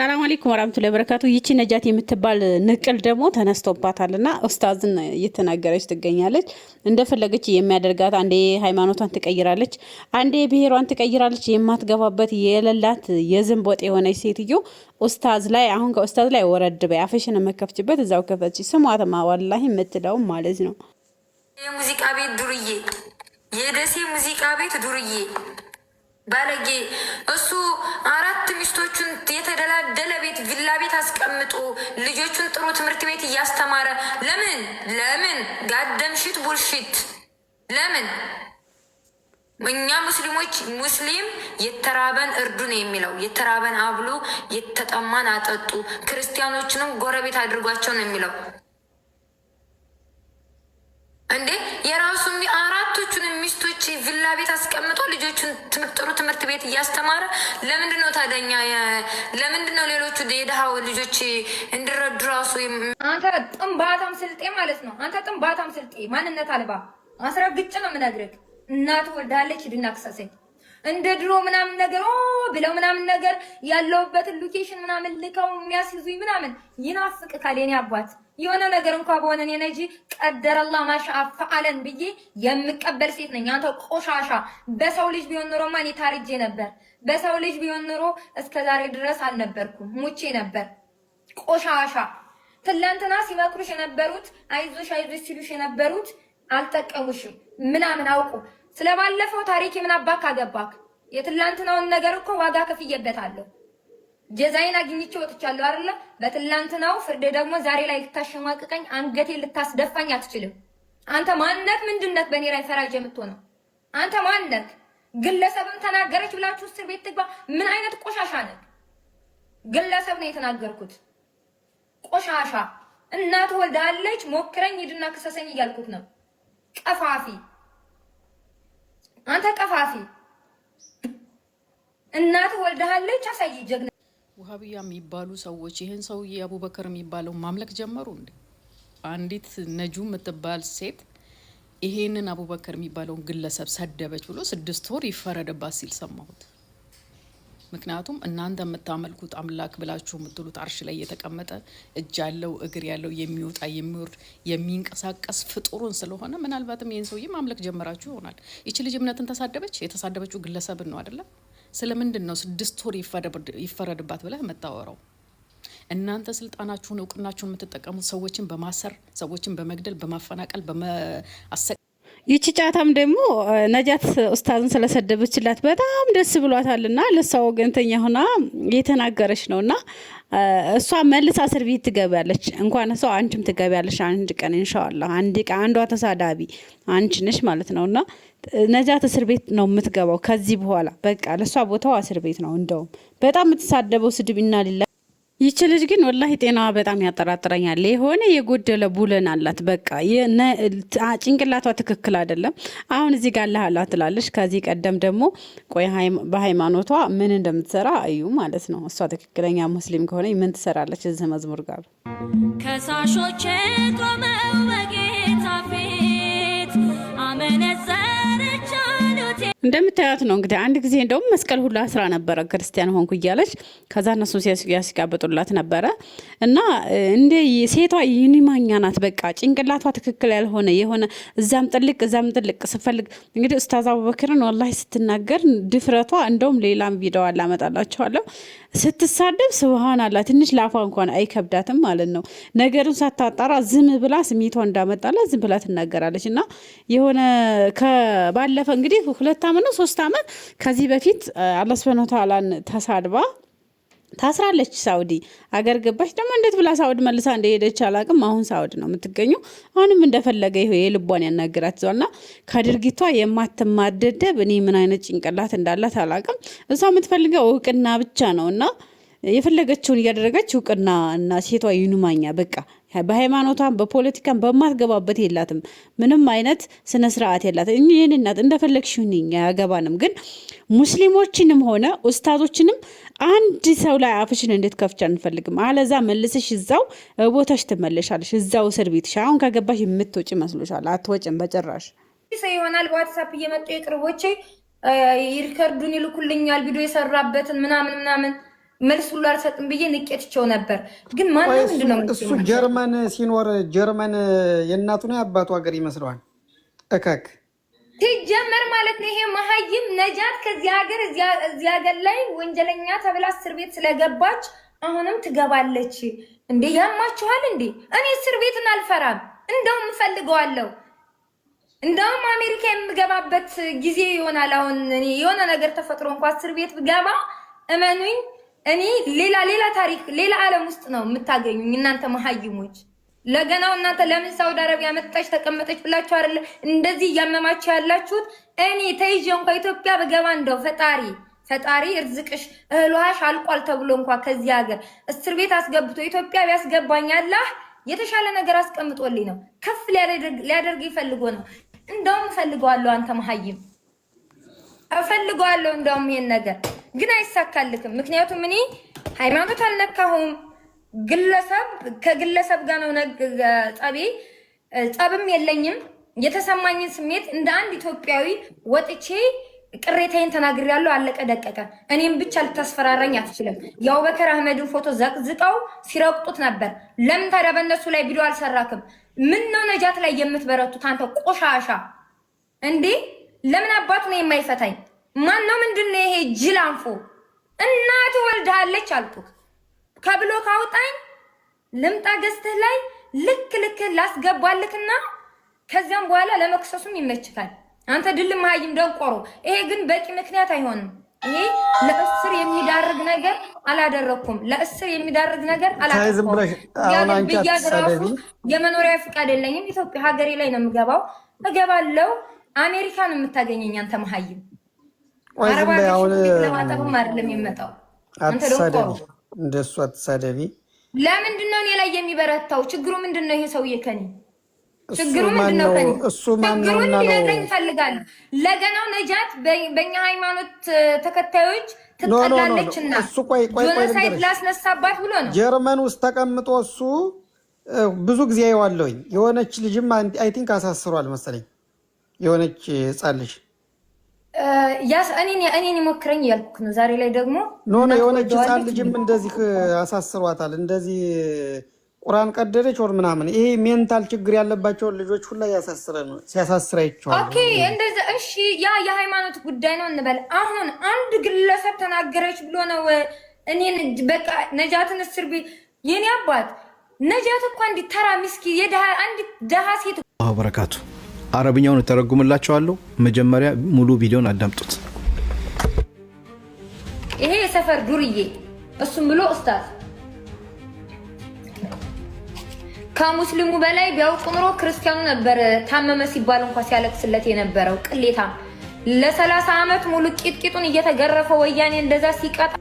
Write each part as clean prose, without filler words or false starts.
ሰላም አለይኩም ወራህመቱላሂ ወበረካቱ። ይቺ ነጃት የምትባል ንቅል ደግሞ ተነስቶባታልና ኡስታዝን እየተናገረች ትገኛለች። እንደፈለገች የሚያደርጋት አንዴ ሃይማኖቷን ትቀይራለች፣ አንዴ ብሔሯን ትቀይራለች። የማትገባበት የሌላት የዝንብ ወጥ የሆነች ሴትዮ ኡስታዝ ላይ አሁን ከኡስታዝ ላይ ወረድ በይ፣ አፍሽን መከፍችበት እዛው ከፈች። ስሟትማ ወላሂ የምትለው ማለት ነው። የሙዚቃ ቤት ዱርዬ፣ የደሴ ሙዚቃ ቤት ዱርዬ ባለጌ እሱ አራት ሚስቶቹን የተደላደለ ቤት ቪላ ቤት አስቀምጦ ልጆቹን ጥሩ ትምህርት ቤት እያስተማረ ለምን ጋደምሽት ቡልሽት ለምን? እኛ ሙስሊሞች ሙስሊም የተራበን እርዱ ነው የሚለው፣ የተራበን አብሉ፣ የተጠማን አጠጡ፣ ክርስቲያኖችንም ጎረቤት አድርጓቸው ነው የሚለው። እንዴ የራሱ አራቶቹን ሚስቶች ቪላ ቤት አስቀምጦ ልጆቹን ጥሩ ትምህርት ቤት እያስተማረ ለምንድን ነው ታደኛ? ለምንድን ነው ሌሎቹ የድሃው ልጆች እንዲረዱ ራሱ? አንተ ጥንባታም ስልጤ ማለት ነው። አንተ ጥንባታም ስልጤ ማንነት አልባ አስረግጬ ነው የምነግርህ። እናቱ ወልዳለች ሂድና ክሰሰኝ። እንደ ድሮ ምናምን ነገር ብለው ምናምን ነገር ያለውበትን ሎኬሽን ምናምን ልከው የሚያስይዙኝ ምናምን ይናፍቅካል የኔ አባት። የሆነ ነገር እንኳን በሆነ እኔ ነጂ ቀደረ አላህ ማሻ ፈአለን ብዬ የምቀበል ሴት ነኝ። አንተ ቆሻሻ በሰው ልጅ ቢሆን ኖሮ ማን ታርጄ ነበር? በሰው ልጅ ቢሆን ኖሮ እስከዛሬ ድረስ አልነበርኩም፣ ሙቼ ነበር። ቆሻሻ ትላንትና ሲመክሩሽ የነበሩት አይዞሽ ሲሉሽ የነበሩት አልጠቀሙሽም ምናምን አውቁ። ስለባለፈው ታሪክ ምን አባክ አገባክ? የትላንትናውን ነገር እኮ ዋጋ ከፍዬበታለሁ። ጀዛይን አግኝቼ ወጥቻለሁ አይደለ? በትላንትናው ፍርድ ደግሞ ዛሬ ላይ ልታሸማቅቀኝ አንገቴን ልታስደፋኝ አትችልም። አንተ ማንነት ምንድነህ? በእኔ ላይ ፈራጅ የምትሆነው አንተ ማንነት? ግለሰብም ተናገረች ብላችሁ እስር ቤት ትግባ። ምን አይነት ቆሻሻ ነህ? ግለሰብ ነው የተናገርኩት። ቆሻሻ እናት ወልዳለች ሞክረኝ ሂድና ክሰሰኝ እያልኩት ነው። ቀፋፊ አንተ ቀፋፊ እናት ወልዳለች አሳይ ጀግና። ውሃብያ የሚባሉ ሰዎች ይህን ሰውዬ አቡበከር የሚባለው ማምለክ ጀመሩ እንዴ? አንዲት ነጁ የምትባል ሴት ይሄንን አቡበከር የሚባለውን ግለሰብ ሰደበች ብሎ 6 ወር ይፈረድባት ሲል ሰማሁት። ምክንያቱም እናንተ የምታመልኩት አምላክ ብላችሁ የምትሉት አርሽ ላይ የተቀመጠ እጅ ያለው እግር ያለው የሚወጣ የሚወርድ የሚንቀሳቀስ ፍጡሩን ስለሆነ ምናልባትም ይህን ሰውዬ ማምለክ ጀመራችሁ ይሆናል። ይቺ ልጅ እምነትን ተሳደበች። የተሳደበችው ግለሰብን ነው አይደለም? ስለምንድን ነው 6 ወር ይፈረድባት ብለህ የምታወራው? እናንተ ስልጣናችሁን እውቅናችሁን የምትጠቀሙት ሰዎችን በማሰር ሰዎችን በመግደል በማፈናቀል ይቺ ጫታም ደግሞ ነጃት ኡስታዝን ስለሰደበችላት በጣም ደስ ብሏታልና ለሷ ወገንተኛ ሆና እየተናገረች ነውና እሷ መልሳ እስር ቤት ትገባለች። እንኳን እሷ አንቺም ትገቢያለሽ አንድ ቀን ኢንሻአላህ። አንዷ ተሳዳቢ አንቺ ነሽ ማለት ነውና ነጃት እስር ቤት ነው የምትገባው ከዚህ በኋላ። በቃ ለሷ ቦታው እስር ቤት ነው። እንደውም በጣም የምትሳደበው ስድብ እና ሊላ ይቺ ልጅ ግን ወላሂ ጤናዋ በጣም ያጠራጥረኛል። የሆነ የጎደለ ቡለን አላት። በቃ ጭንቅላቷ ትክክል አይደለም። አሁን እዚህ ጋር አላህ ትላለች። ከዚህ ቀደም ደግሞ ቆይ በሃይማኖቷ ምን እንደምትሰራ እዩ ማለት ነው። እሷ ትክክለኛ ሙስሊም ከሆነ ምን ትሰራለች እዚህ መዝሙር ጋር? ከሳሾቼ ቆመው በጌታ ፊት አመነዘረች አሉት። እንደምታያት ነው እንግዲህ። አንድ ጊዜ እንደውም መስቀል ሁሉ አስራ ነበረ ክርስቲያን ሆንኩ እያለች ከዛ እነሱ ሲያስጋበጡላት ነበረ። እና እንደ ሴቷ ይኒማኛ ናት። በቃ ጭንቅላቷ ትክክል ያልሆነ የሆነ እዛም ጥልቅ ስፈልግ እንግዲህ ኡስታዝ አቡበክርን ወላሂ ስትናገር ድፍረቷ እንደውም ሌላም ቪዲዮ አላመጣላችኋለሁ። ስትሳደብ ስብሃንአላህ ትንሽ ላፏ እንኳን አይከብዳትም ማለት ነው። ነገሩን ሳታጣራ ዝም ብላ ስሜቷ እንዳመጣላት ዝም ብላ ትናገራለች። እና የሆነ ከባለፈ እንግዲህ 2 ዓመት ነው 3 ዓመት ከዚህ በፊት አላህ ሱብሃነሁ ወተዓላን ተሳድባ ታስራለች። ሳውዲ አገር ገባች። ደግሞ እንዴት ብላ ሳውዲ መልሳ እንደሄደች አላቅም። አሁን ሳውዲ ነው የምትገኘው። አሁንም እንደፈለገ ይሄ የልቧን ያናገራት ዘውና ከድርጊቷ የማትማደደብ እኔ ምን አይነት ጭንቅላት እንዳላት አላቅም። እሷ የምትፈልገው እውቅና ብቻ ነውና የፈለገችውን እያደረገች እውቅና እና ሴቷ ይኑማኛ በቃ በሃይማኖቷም በፖለቲካም በማትገባበት የላትም። ምንም አይነት ስነ ስርዓት የላትም። ይሄን እናት እንደፈለግሽ ሁኚ ያገባንም። ግን ሙስሊሞችንም ሆነ ኡስታዞችንም አንድ ሰው ላይ አፍሽን እንዴት ከፍቻ አንፈልግም። አለዛ መልሰሽ እዛው ቦታሽ ትመለሻለሽ። እዛው እስር ቤትሽ አሁን ከገባሽ የምትወጪ መስሎሻል? አትወጪም በጭራሽ። ሰው ይሆናል በዋትስአፕ እየመጡ የቅርቦቼ ይርከርዱን ይልኩልኛል ቪዲዮ የሰራበትን ምናምን መልስ ሁሉ አልሰጥም ብዬ ንቄትቸው ነበር። ግን ማንም ምንድነው እሱ ጀርመን ሲኖር ጀርመን የእናቱ ነው የአባቱ ሀገር ይመስለዋል። እከክ ሲጀመር ማለት ነው። ይሄ መሀይም ነጃት ከዚህ ሀገር እዚህ ሀገር ላይ ወንጀለኛ ተብላ እስር ቤት ስለገባች አሁንም ትገባለች እንዴ? ያማችኋል እንዴ? እኔ እስር ቤትን አልፈራም፣ እንደውም እፈልገዋለሁ። እንደውም አሜሪካ የምገባበት ጊዜ ይሆናል። አሁን እኔ የሆነ ነገር ተፈጥሮ እንኳን እስር ቤት ብገባ እመኑኝ እኔ ሌላ ታሪክ ሌላ ዓለም ውስጥ ነው የምታገኙኝ እናንተ መሀይሞች። ለገናው እናንተ ለምን ሳውዲ አረቢያ መጣች ተቀመጠች ብላችሁ አይደለ እንደዚህ እያመማችሁ ያላችሁት? እኔ ተይዤ እንኳን ኢትዮጵያ በገባ እንደው ፈጣሪ እርዝቅሽ እህሏሽ አልቋል ተብሎ እንኳን ከዚህ ሀገር እስር ቤት አስገብቶ ኢትዮጵያ ቢያስገባኝ አላህ የተሻለ ነገር አስቀምጦልኝ ነው። ከፍ ሊያደርግ ይፈልጎ ነው። እንደውም እፈልገዋለሁ። አንተ መሀይም እፈልገዋለሁ። እንደውም ይሄን ነገር ግን አይሳካልክም። ምክንያቱም እኔ ሃይማኖት አልነካሁም። ከግለሰብ ጋር ነው ጸብም የለኝም። የተሰማኝን ስሜት እንደ አንድ ኢትዮጵያዊ ወጥቼ ቅሬታዬን ተናግሬያለሁ። አለቀ ደቀቀ። እኔም ብቻ ልታስፈራራኝ አትችልም። የአቡበከር አህመድን ፎቶ ዘቅዝቀው ሲረቅጡት ነበር። ለምን ታዲያ በእነሱ ላይ ቪዲዮ አልሰራክም? ምን ነው ነጃት ላይ የምትበረቱት አንተ ቆሻሻ እንዴ? ለምን አባቱ ነው የማይፈታኝ? ማን ነው? ምንድነው ይሄ ጅላንፎ? እናት ወልዳለች አልኩት። ከብሎ ካውጣኝ ልምጣ ገዝተህ ላይ ልክ ላስገባልክና ከዚያም በኋላ ለመክሰሱም ይመችካል። አንተ ድል መሀይም ደንቆሮ። ይሄ ግን በቂ ምክንያት አይሆንም። ይሄ ለእስር የሚዳርግ ነገር አላደረኩም። ለእስር የሚዳርግ ነገር አላደረኩም። የመኖሪያ ፍቃድ የለኝም። ኢትዮጵያ ሀገሬ ላይ ነው የምገባው። እገባለሁ። አሜሪካን የምታገኘኝ አንተ መሀይም። አረባ ለማጠብም አይደለም የሚመጣው። አንተ ደንቆሮ እንደሱ አትሳደቢ። ለምንድን ነው እኔ ላይ የሚበረታው? ችግሩ ምንድን ነው? ይሄ ሰውዬ ከኔ ችግሩ ምንድን ነው? ከኔ ችግሩን ሊነግረኝ ይፈልጋል። ለገናው ነጃት በእኛ ሃይማኖት ተከታዮች ትጠላለችና ጆኖሳይድ ላስነሳባት ብሎ ነው ጀርመን ውስጥ ተቀምጦ እሱ ብዙ ጊዜ አይዋለሁኝ። የሆነች ልጅም አይ ቲንክ አሳስሯል መሰለኝ። የሆነች ህፃን ልጅ እኔን ይሞክረኝ እያልኩ ነው። ዛሬ ላይ ደግሞ የሆነች ህፃን ልጅም እንደዚህ አሳስሯታል። እንደዚህ ቁርአን ቀደደች ወር ምናምን። ይሄ ሜንታል ችግር ያለባቸውን ልጆች ሁላ ሲያሳስር አይቼዋለሁ። ኦኬ እንደዛ እሺ፣ ያ የሃይማኖት ጉዳይ ነው እንበል። አሁን አንድ ግለሰብ ተናገረች ብሎ ነው እኔን በቃ ነጃትን እስር ቤት የኔ አባት ነጃት እኮ አንዲት ተራ ምስኪ አንድ ደሃ ሴት በረካቱ አረብኛውን ተረጉምላችኋለሁ። መጀመሪያ ሙሉ ቪዲዮን አዳምጡት። ይሄ የሰፈር ዱርዬ እሱም ብሎ ኡስታዝ ከሙስሊሙ በላይ ቢያውቁ ኑሮ ክርስቲያኑ ነበር ታመመ ሲባል እንኳን ሲያለቅስለት የነበረው ቅሌታ። ለ30 ዓመት ሙሉ ቂጥቂጡን እየተገረፈ ወያኔ እንደዛ ሲቀጣ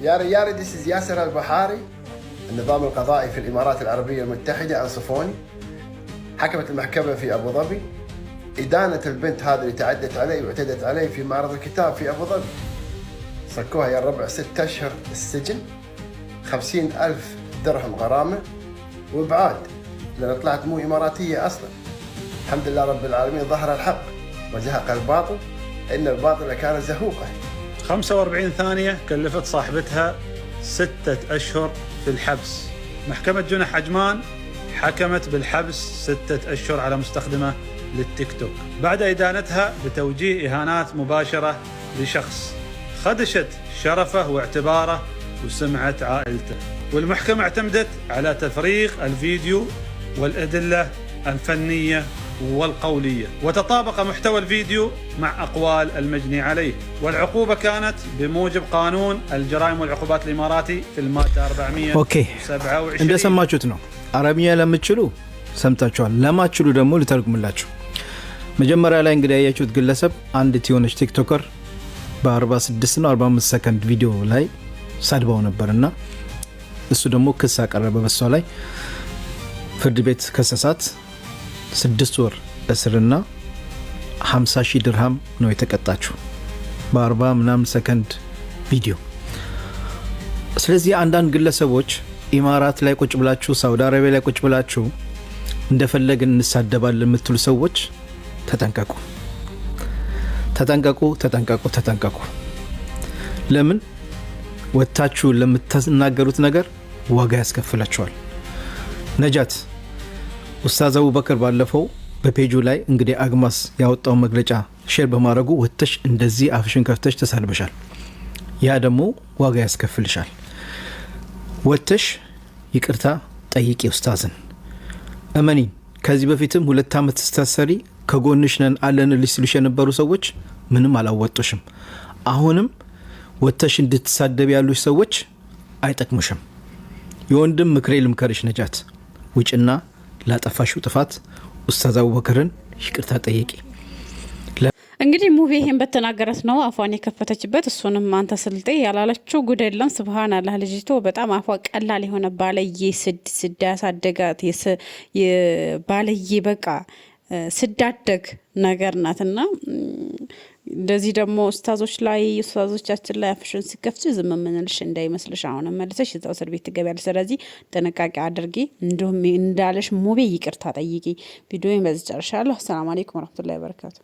يا رجال this is ياسر البحاري النظام القضائي في الإمارات العربية المتحدة أنصفوني. حكمت المحكمة في أبو ظبي إدانة البنت هذه اللي تعدت علي واعتدت علي في معرض الكتاب في أبو ظبي. صكوها يا الربع 6 أشهر السجن، 50,000 درهم غرامة وإبعاد، لأن طلعت مو إماراتية أصلا. الحمد لله رب العالمين ظهر الحق وزهق الباطل، إن الباطل كان زهوقا. 45 ثانية كلفت صاحبتها 6 أشهر في الحبس. محكمة جنح عجمان حكمت بالحبس 6 أشهر على مستخدمة للتيك توك بعد إدانتها بتوجيه إهانات مباشرة لشخص خدشت شرفه واعتباره وسمعة عائلته. والمحكمة اعتمدت على تفريغ الفيديو والأدلة الفنية والقولية، وتطابق محتوى الفيديو مع أقوال المجني عليه. والعقوبة كانت بموجب قانون الجرائم والعقوبات الإماراتي في المادة 427. እንደ ሰማችሁት ነው። አረብኛ ለምትችሉ ሰምታችኋል፣ ለማትችሉ ደግሞ ልተርጉምላችሁ። መጀመሪያ ላይ እንግዲህ ያያችሁት ግለሰብ አንዲት የሆነች ቲክቶከር በ46 እና 45 ሰከንድ ቪዲዮ ላይ ሰድባው ነበርና እሱ ደግሞ ክስ አቀረበ በሷ ላይ። ፍርድ ቤት ከሰሳት 6 ወር እስርና 50,000 ድርሃም ነው የተቀጣችው በ40 ምናምን ሰከንድ ቪዲዮ። ስለዚህ አንዳንድ ግለሰቦች ኢማራት ላይ ቁጭ ብላችሁ ሳውዲ አረቢያ ላይ ቁጭ ብላችሁ እንደፈለግን እንሳደባለን የምትሉ ሰዎች ተጠንቀቁ፣ ተጠንቀቁ፣ ተጠንቀቁ፣ ተጠንቀቁ። ለምን ወታችሁ ለምትናገሩት ነገር ዋጋ ያስከፍላችኋል። ነጃት ኡስታዝ አቡበከር ባለፈው በፔጁ ላይ እንግዲህ አግማስ ያወጣው መግለጫ ሼር በማድረጉ ወጥተሽ እንደዚህ አፍሽን ከፍተሽ ተሳልበሻል። ያ ደግሞ ዋጋ ያስከፍልሻል። ወጥተሽ ይቅርታ ጠይቂ ኡስታዝን። እመኒ ከዚህ በፊትም 2 ዓመት ስታሰሪ ከጎንሽ ነን አለንልሽ ሲሉሽ የነበሩ ሰዎች ምንም አላወጡሽም። አሁንም ወጥተሽ እንድትሳደብ ያሉሽ ሰዎች አይጠቅሙሽም። የወንድም ምክሬ ልምከርሽ ነጃት፣ ውጭና ላጠፋሽው ጥፋት ኡስታዝ አቡበከርን ይቅርታ ጠይቂ። እንግዲህ ሙቪ ይሄን በተናገረት ነው አፏን የከፈተችበት። እሱንም አንተ ስልጤ ያላለችው ጉድ የለም። ስብሃንአላህ ልጅቶ በጣም አፏ ቀላል የሆነ ባለዬ ስዳ ያሳደጋት ባለዬ በቃ ስዳደግ ነገር ናትና እንደዚህ ደግሞ ኡስታዞቻችን ላይ አፍሽን ሲከፍች ዝም ምንልሽ እንዳይመስልሽ። አሁን መልሰሽ እዛው እስር ቤት ትገቢያለሽ። ስለዚህ ጥንቃቄ አድርጊ። እንዲሁም እንዳለሽ ሙቤ ይቅርታ ጠይቂ። ቪዲዮን በዚህ ጨርሻለሁ። አሰላሙ አለይኩም ወራህመቱላሂ ወበረካቱ።